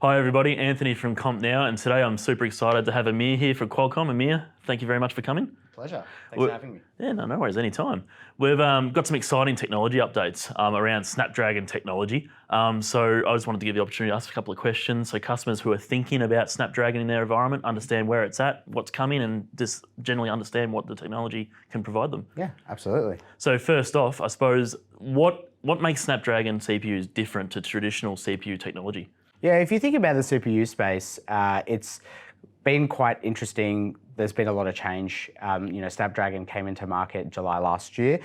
Hi everybody, Anthony from Compnow, and today I'm super excited to have Amir here for Qualcomm. Amir, thank you very much for coming. Pleasure. Thanks for having me. Yeah, no worries, anytime. We've got some exciting technology updates around Snapdragon technology. So I just wanted to give you the opportunity to ask a couple of questions so customers who are thinking about Snapdragon in their environment understand where it's at, what's coming, and just generally understand what the technology can provide them. Yeah, absolutely. So first off, I suppose, what makes Snapdragon CPUs different to traditional CPU technology? Yeah, if you think about the CPU space, it's been quite interesting. There's been a lot of change. Snapdragon came into market July last year,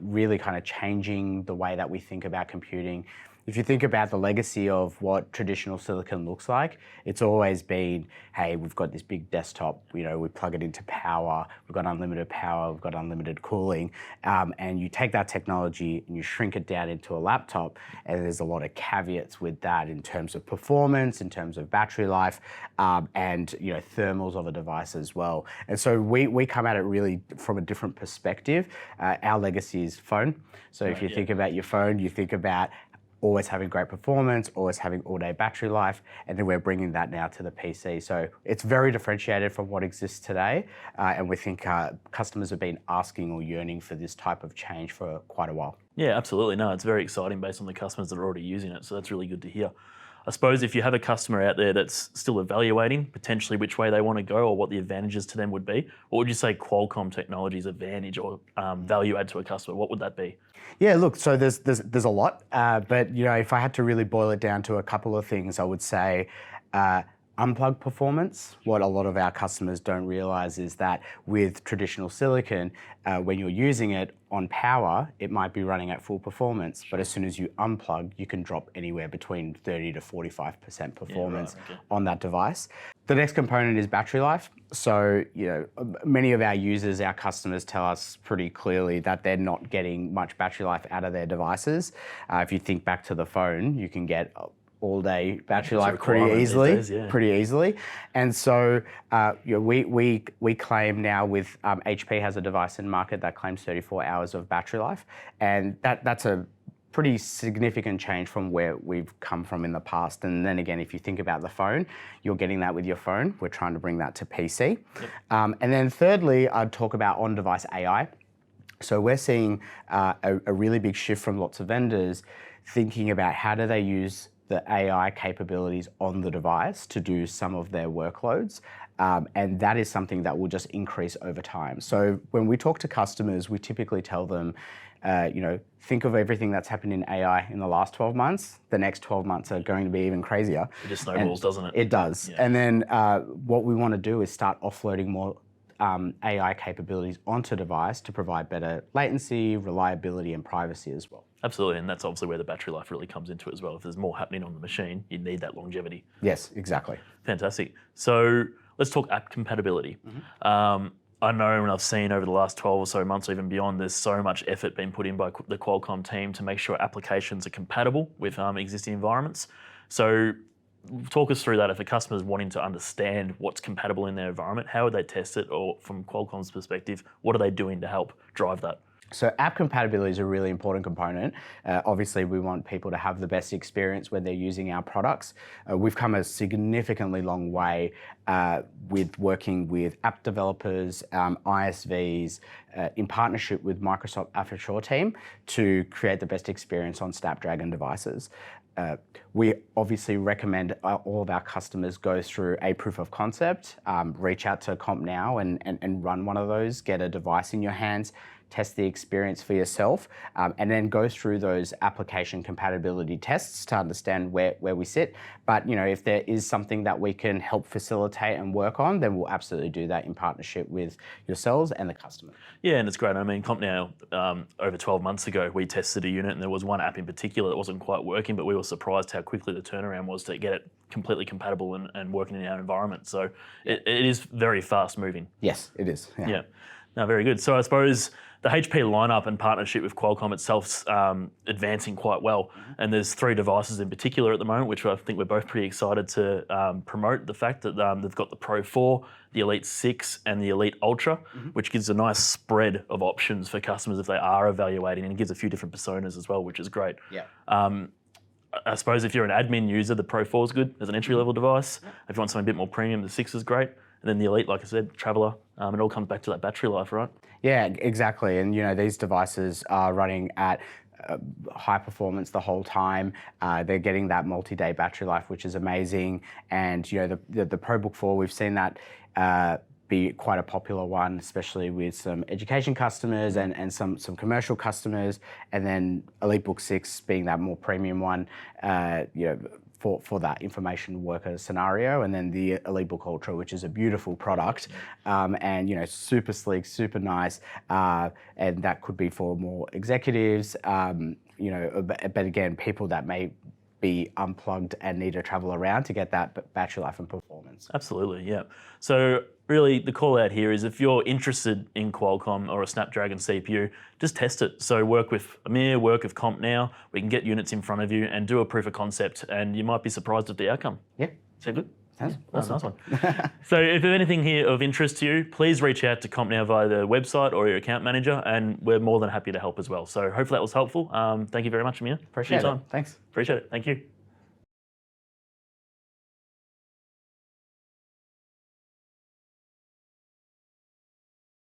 really kind of changing the way that we think about computing. If you think about the legacy of what traditional silicon looks like, it's always been, hey, we've got this big desktop, we plug it into power, we've got unlimited power, we've got unlimited cooling, and you take that technology and you shrink it down into a laptop, and there's a lot of caveats with that in terms of performance, in terms of battery life, and thermals of a device as well. And so we come at it really from a different perspective. Our legacy is phone. So if you think about your phone, you think about always having great performance, always having all-day battery life, and then we're bringing that now to the PC. So it's very differentiated from what exists today, and we think customers have been asking or yearning for this type of change for quite a while. Yeah, absolutely. No, it's very exciting based on the customers that are already using it, so that's really good to hear. I suppose if you have a customer out there that's still evaluating potentially which way they want to go or what the advantages to them would be, what would you say Qualcomm Technology's advantage or value add to a customer? What would that be? Yeah, look, so there's a lot, but if I had to really boil it down to a couple of things, I would say unplugged performance. What a lot of our customers don't realize is that with traditional silicon, when you're using it on power, it might be running at full performance, but as soon as you unplug, you can drop anywhere between 30 to 45% performance on that device. The next component is battery life. So, many of our users, our customers tell us pretty clearly that they're not getting much battery life out of their devices. If you think back to the phone, you can get all-day battery life pretty easily. And so we claim now with HP has a device in market that claims 34 hours of battery life, and that's a pretty significant change from where we've come from in the past. And then again, if you think about the phone, you're getting that with your phone. We're trying to bring that to PC. And then thirdly, I'd talk about on-device AI. So we're seeing a really big shift from lots of vendors thinking about how do they use the AI capabilities on the device to do some of their workloads. And that is something that will just increase over time. So when we talk to customers, we typically tell them, think of everything that's happened in AI in the last 12 months. The next 12 months are going to be even crazier. It just snowballs, doesn't it? It does. Yeah. And then what we want to do is start offloading more AI capabilities onto device to provide better latency, reliability, and privacy as well. Absolutely, and that's obviously where the battery life really comes into it as well. If there's more happening on the machine, you need that longevity. Yes, exactly. Fantastic. So let's talk app compatibility. I know, and I've seen over the last 12 or so months, or even beyond, there's so much effort being put in by the Qualcomm team to make sure applications are compatible with existing environments. So talk us through that. If a customer is wanting to understand what's compatible in their environment, how would they test it? Or from Qualcomm's perspective, what are they doing to help drive that? So app compatibility is a really important component. Obviously, we want people to have the best experience when they're using our products. We've come a significantly long way with working with app developers, ISVs, in partnership with Microsoft Azure team to create the best experience on Snapdragon devices. We obviously recommend all of our customers go through a proof of concept, reach out to Compnow and run one of those, get a device in your hands, test the experience for yourself, and then go through those application compatibility tests to understand where we sit. But if there is something that we can help facilitate and work on, then we'll absolutely do that in partnership with yourselves and the customer. Yeah, and it's great. I mean, Compnow, over 12 months ago, we tested a unit and there was one app in particular that wasn't quite working, but we were surprised how quickly the turnaround was to get it completely compatible and working in our environment. So it is very fast moving. Yes, it is. Yeah. No, very good. So I suppose the HP lineup and partnership with Qualcomm itself's advancing quite well. And there's 3 devices in particular at the moment, which I think we're both pretty excited to promote. The fact that they've got the Pro 4, the Elite 6 and the Elite Ultra, which gives a nice spread of options for customers if they are evaluating, and gives a few different personas as well, which is great. Yeah. I suppose if you're an admin user, the Pro 4 is good as an entry-level device. If you want something a bit more premium, the 6 is great. And then the Elite, like I said, traveller. It all comes back to that battery life, right? Yeah, exactly. And these devices are running at high performance the whole time. They're getting that multi-day battery life, which is amazing. And the ProBook 4, we've seen that be quite a popular one, especially with some education customers and some commercial customers. And then EliteBook 6 being that more premium one, for that information worker scenario, and then the EliteBook Ultra, which is a beautiful product, and super sleek, super nice, and that could be for more executives, but again, people that may be unplugged and need to travel around to get that battery life and performance. Absolutely, yeah. So really the call out here is if you're interested in Qualcomm or a Snapdragon CPU, just test it. So work with Amir, work with Compnow. We can get units in front of you and do a proof of concept, and you might be surprised at the outcome. Yeah. Sound good? That's a nice one. So if there's anything here of interest to you, please reach out to Compnow via the website or your account manager, and we're more than happy to help as well. So hopefully that was helpful. Thank you very much, Amir. Appreciate your time. it. Thanks. Appreciate it. Thank you.